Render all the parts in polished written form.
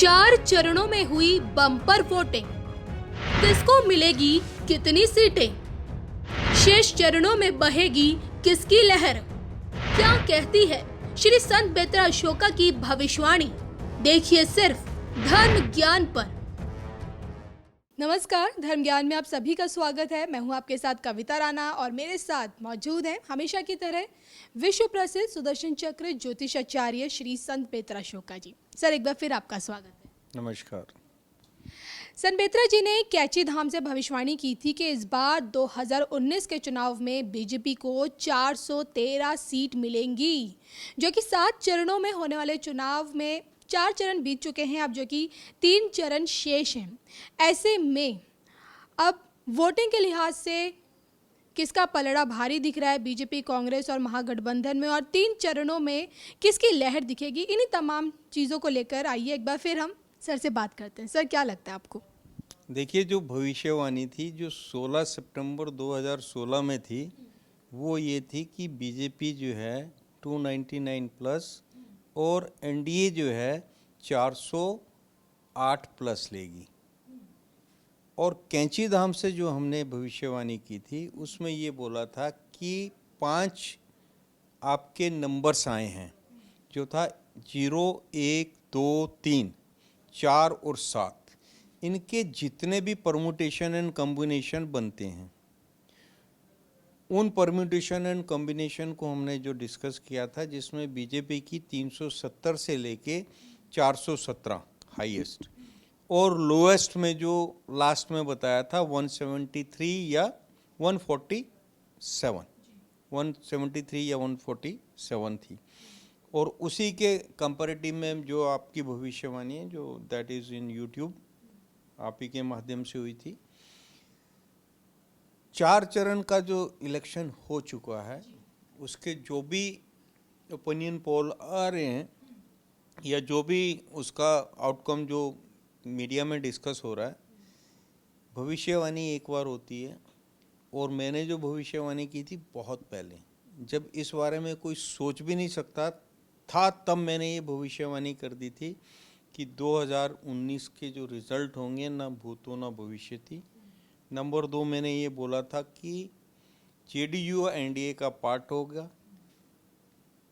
4 चरणों में हुई बम्पर वोटिंग, किसको मिलेगी कितनी सीटें, शेष चरणों में बहेगी किसकी लहर, क्या कहती है श्री संत बेतरा अशोका की भविष्यवाणी, देखिए सिर्फ धर्म ज्ञान पर। नमस्कार, धर्म ज्ञान में आप सभी का स्वागत है। मैं हूं आपके साथ कविता राणा और मेरे साथ मौजूद हैं हमेशा की तरह विश्व प्रसिद्ध सुदर्शन चक्र ज्योतिषाचार्य श्री संत बेतरा अशोका जी। सर, एक बार फिर आपका स्वागत है। नमस्कार। संत बेतरा जी ने कैची धाम से भविष्यवाणी की थी कि इस बार 2019 के चुनाव में बीजेपी को 413 सीट मिलेंगी, जो कि 7 चरणों में होने वाले चुनाव में 4 चरण बीत चुके हैं, अब जो कि 3 चरण शेष हैं। ऐसे में अब वोटिंग के लिहाज से किसका पलड़ा भारी दिख रहा है बीजेपी, कांग्रेस और महागठबंधन में, और 3 चरणों में किसकी लहर दिखेगी, इन्हीं तमाम चीज़ों को लेकर आइए एक बार फिर हम सर से बात करते हैं। सर, क्या लगता है आपको? देखिए, जो भविष्यवाणी थी जो 16 सितंबर 2016 में थी, वो ये थी कि बीजेपी जो है 299 प्लस और एनडीए जो है 408 प्लस लेगी। और कैंची धाम से जो हमने भविष्यवाणी की थी उसमें ये बोला था कि 5 आपके नंबर्स आए हैं, जो था 0, 1, 2, 3, 4 और 7। इनके जितने भी परम्यूटेशन एंड कॉम्बिनेशन बनते हैं, उन परम्यूटेशन एंड कॉम्बिनेशन को हमने जो डिस्कस किया था, जिसमें बीजेपी की 370 से लेके 417 हाईएस्ट, और लोएस्ट में जो लास्ट में बताया था 173 या 147, 173 या 147 थी। और उसी के कंपैरेटिव में जो आपकी भविष्यवाणी है, जो दैट इज़ इन यूट्यूब, आप ही के माध्यम से हुई थी। 4 चरण का जो इलेक्शन हो चुका है, उसके जो भी ओपिनियन पोल आ रहे हैं या जो भी उसका आउटकम जो मीडिया में डिस्कस हो रहा है, भविष्यवाणी एक बार होती है। और मैंने जो भविष्यवाणी की थी बहुत पहले, जब इस बारे में कोई सोच भी नहीं सकता था, तब मैंने ये भविष्यवाणी कर दी थी कि 2019 के जो रिज़ल्ट होंगे ना भूतो ना भविष्य थी। नंबर 2, मैंने ये बोला था कि जेडीयू एनडीए का पार्ट होगा।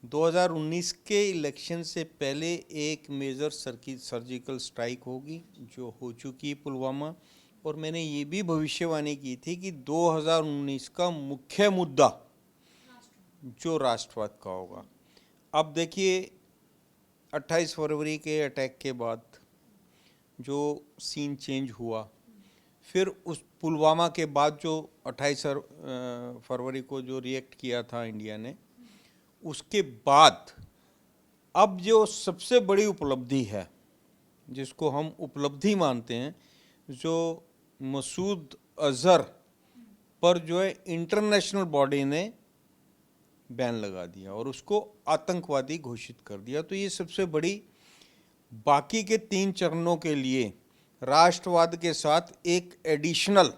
2019 के इलेक्शन से पहले एक मेजर सर्जिकल स्ट्राइक होगी, जो हो चुकी है पुलवामा। और मैंने ये भी भविष्यवाणी की थी कि 2019 का मुख्य मुद्दा जो राष्ट्रवाद का होगा। अब देखिए, 28 फरवरी के अटैक के बाद जो सीन चेंज हुआ, फिर उस पुलवामा के बाद जो 28 फरवरी को जो रिएक्ट किया था इंडिया ने, उसके बाद अब जो सबसे बड़ी उपलब्धि है, जिसको हम उपलब्धि मानते हैं, जो मसूद अजहर पर जो है इंटरनेशनल बॉडी ने बैन लगा दिया और उसको आतंकवादी घोषित कर दिया। तो ये सबसे बड़ी, बाकी के 3 चरणों के लिए राष्ट्रवाद के साथ एक एडिशनल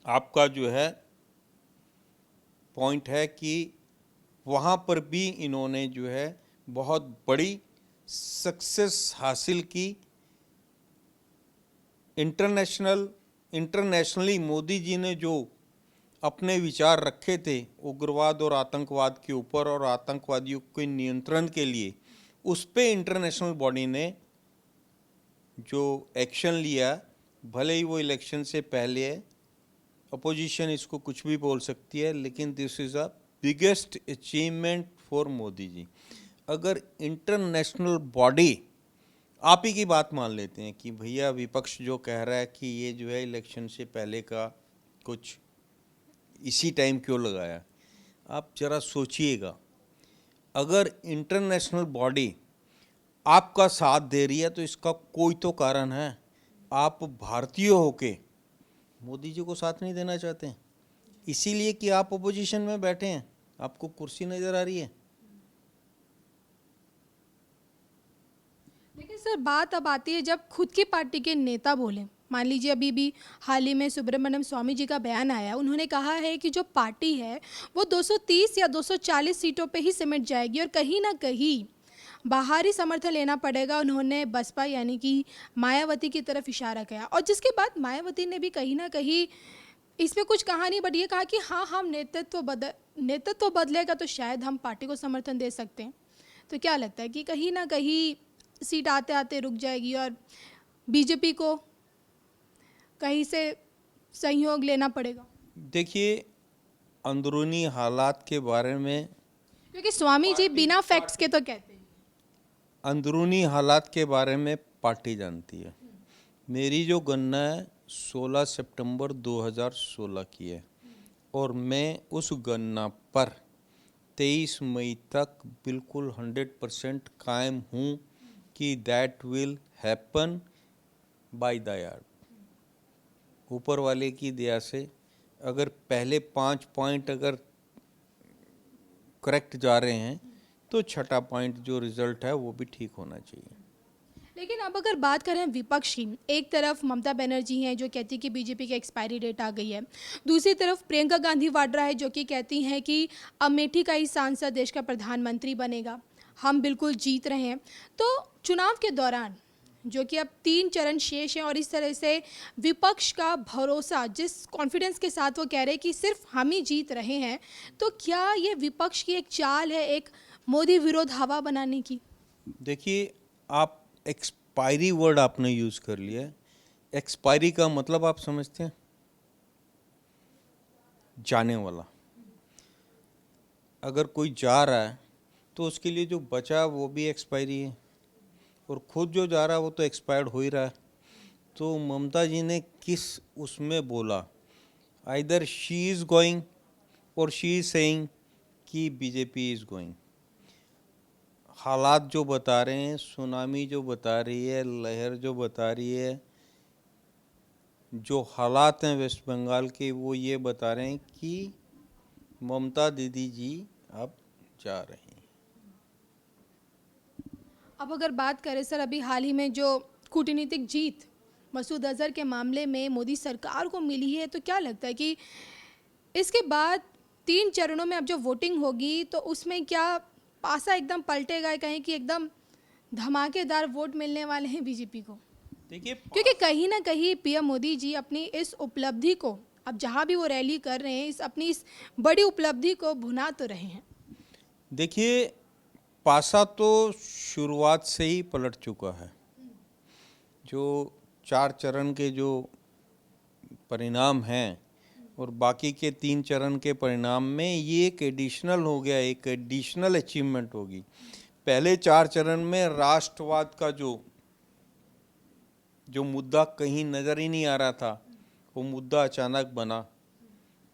आपका जो है पॉइंट है कि वहाँ पर भी इन्होंने जो है बहुत बड़ी सक्सेस हासिल की। इंटरनेशनली मोदी जी ने जो अपने विचार रखे थे उग्रवाद और आतंकवाद के ऊपर और आतंकवादियों के नियंत्रण के लिए, उस पे इंटरनेशनल बॉडी ने जो एक्शन लिया, भले ही वो इलेक्शन से पहले है, अपोजिशन इसको कुछ भी बोल सकती है, लेकिन this is a biggest achievement for Modi ji. अगर इंटरनेशनल बॉडी आप ही की बात मान लेते हैं कि भैया विपक्ष जो कह रहा है कि ये जो है इलेक्शन से पहले का कुछ इसी टाइम क्यों लगाया, आप जरा सोचिएगा। अगर इंटरनेशनल बॉडी आपका साथ दे रही है तो इसका कोई तो कारण है। आप भारतीय होके मोदी जी को साथ नहीं देना चाहते हैं, इसीलिए कि आप अपोजिशन में बैठे हैं, आपको कुर्सी नजर आ रही है। लेकिन सर, बात अब आती है जब खुद की पार्टी के नेता बोले। मान लीजिए अभी भी हाल ही में सुब्रमण्यम स्वामी जी का बयान आया, उन्होंने कहा है कि जो पार्टी है वो 230 या 240 सीटों पे ही सिमट जाएगी, और कहीं ना कहीं बाहरी समर्थन लेना पड़ेगा। उन्होंने बसपा यानी कि मायावती की तरफ इशारा किया और जिसके बाद मायावती ने भी कहीं ना कहीं इसमें कुछ कहा नहीं, बट ये कहा कि हाँ, हम नेतृत्व बदलेगा तो शायद हम पार्टी को समर्थन दे सकते हैं। तो क्या लगता है कि कहीं ना कहीं सीट आते आते रुक जाएगी और बीजेपी को कहीं से सहयोग लेना पड़ेगा? देखिए, अंदरूनी हालात के बारे में, क्योंकि स्वामी जी बिना फैक्ट्स के तो कहते हैं। अंदरूनी हालात के बारे में पार्टी जानती है। मेरी जो गणना है 16 सितंबर 2016 की है और मैं उस गणना पर 23 मई तक बिल्कुल 100% कायम हूँ कि that will happen by the year. ऊपर वाले की दया से अगर पहले 5 पॉइंट अगर करेक्ट जा रहे हैं तो छठा पॉइंट जो रिजल्ट है वो भी ठीक होना चाहिए। लेकिन अब अगर बात करें विपक्ष की, एक तरफ ममता बनर्जी हैं जो कहती है कि बीजेपी की एक्सपायरी डेट आ गई है, दूसरी तरफ प्रियंका गांधी वाड्रा है जो कि कहती हैं कि अमेठी का ही सांसद देश का प्रधानमंत्री बनेगा, हम बिल्कुल जीत रहे हैं। तो चुनाव के दौरान जो कि अब 3 चरण शेष हैं और इस तरह से विपक्ष का भरोसा, जिस कॉन्फिडेंस के साथ वो कह रहे हैं कि सिर्फ हम ही जीत रहे हैं, तो क्या ये विपक्ष की एक चाल है एक मोदी विरोध हवा बनाने की? देखिए, आप एक्सपायरी वर्ड आपने यूज़ कर लिया है। एक्सपायरी का मतलब आप समझते हैं? जाने वाला। अगर कोई जा रहा है तो उसके लिए जो बचा वो भी एक्सपायरी है और खुद जो जा रहा है वो तो एक्सपायर्ड हो ही रहा है। तो ममता जी ने किस उसमें बोला, आइदर शी इज़ गोइंग और शी इज़ सेइंग कि बीजेपी इज़ गोइंग। हालात जो बता रहे हैं, सुनामी जो बता रही है, लहर जो बता रही है, जो हालात हैं वेस्ट बंगाल के, वो ये बता रहे हैं कि ममता दीदी जी अब जा रही हैं। अब अगर बात करें सर, अभी हाल ही में जो कूटनीतिक जीत मसूद अजहर के मामले में मोदी सरकार को मिली है, तो क्या लगता है कि इसके बाद 3 चरणों में अब जो वोटिंग होगी तो उसमें क्या पासा एकदम पलटेगा, कहीं कि एकदम धमाकेदार वोट मिलने वाले हैं बीजेपी को? देखिए, क्योंकि कहीं ना कहीं पीएम मोदी जी अपनी इस उपलब्धि को, अब जहां भी वो रैली कर रहे हैं, अपनी इस बड़ी उपलब्धि को भुना तो रहे हैं। देखिए, पासा तो शुरुआत से ही पलट चुका है। जो 4 चरण के जो परिणाम हैं और बाकी के 3 चरण के परिणाम में ये एक एडिशनल हो गया, एक एडिशनल अचीवमेंट होगी। पहले 4 चरण में राष्ट्रवाद का जो मुद्दा कहीं नज़र ही नहीं आ रहा था, वो मुद्दा अचानक बना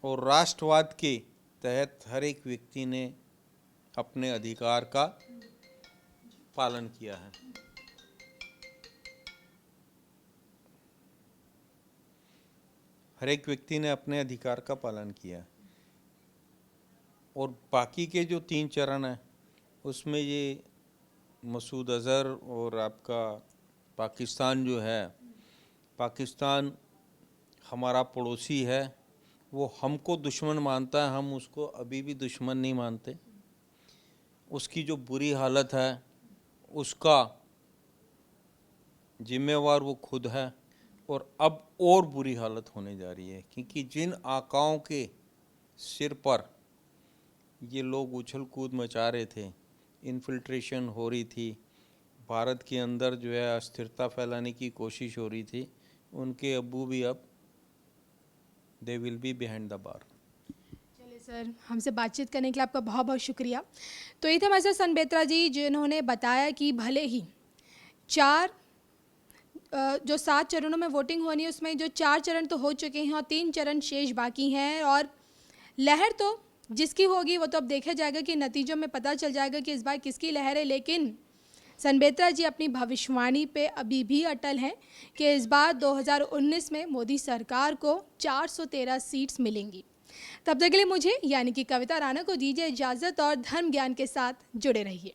और राष्ट्रवाद के तहत हर एक व्यक्ति ने अपने अधिकार का पालन किया है। हर एक व्यक्ति ने अपने अधिकार का पालन किया और बाकी के जो 3 चरण हैं उसमें ये मसूद अजहर और आपका पाकिस्तान जो है, पाकिस्तान हमारा पड़ोसी है, वो हमको दुश्मन मानता है, हम उसको अभी भी दुश्मन नहीं मानते। उसकी जो बुरी हालत है उसका जिम्मेवार वो खुद है और अब और बुरी हालत होने जा रही है, क्योंकि जिन आकाओं के सिर पर ये लोग उछल कूद मचा रहे थे, इन्फिल्ट्रेशन हो रही थी, भारत के अंदर जो है अस्थिरता फैलाने की कोशिश हो रही थी, उनके अब्बू भी अब they will be behind the bar. चलिए सर, हमसे बातचीत करने के लिए आपका बहुत बहुत शुक्रिया। तो ये थे हमारे साथ सनबेत्रा जी, जिन्होंने बताया कि भले ही जो 7 चरणों में वोटिंग होनी है उसमें जो 4 चरण तो हो चुके हैं और 3 चरण शेष बाकी हैं और लहर तो जिसकी होगी वो तो अब देखा जाएगा कि नतीजों में पता चल जाएगा कि इस बार किसकी लहर है। लेकिन सनबेत्रा जी अपनी भविष्यवाणी पे अभी भी अटल हैं कि इस बार 2019 में मोदी सरकार को 413 सीट्स मिलेंगी। तब तक के लिए मुझे यानी कि कविता राणा को दीजिए इजाज़त और धर्म ज्ञान के साथ जुड़े रहिए।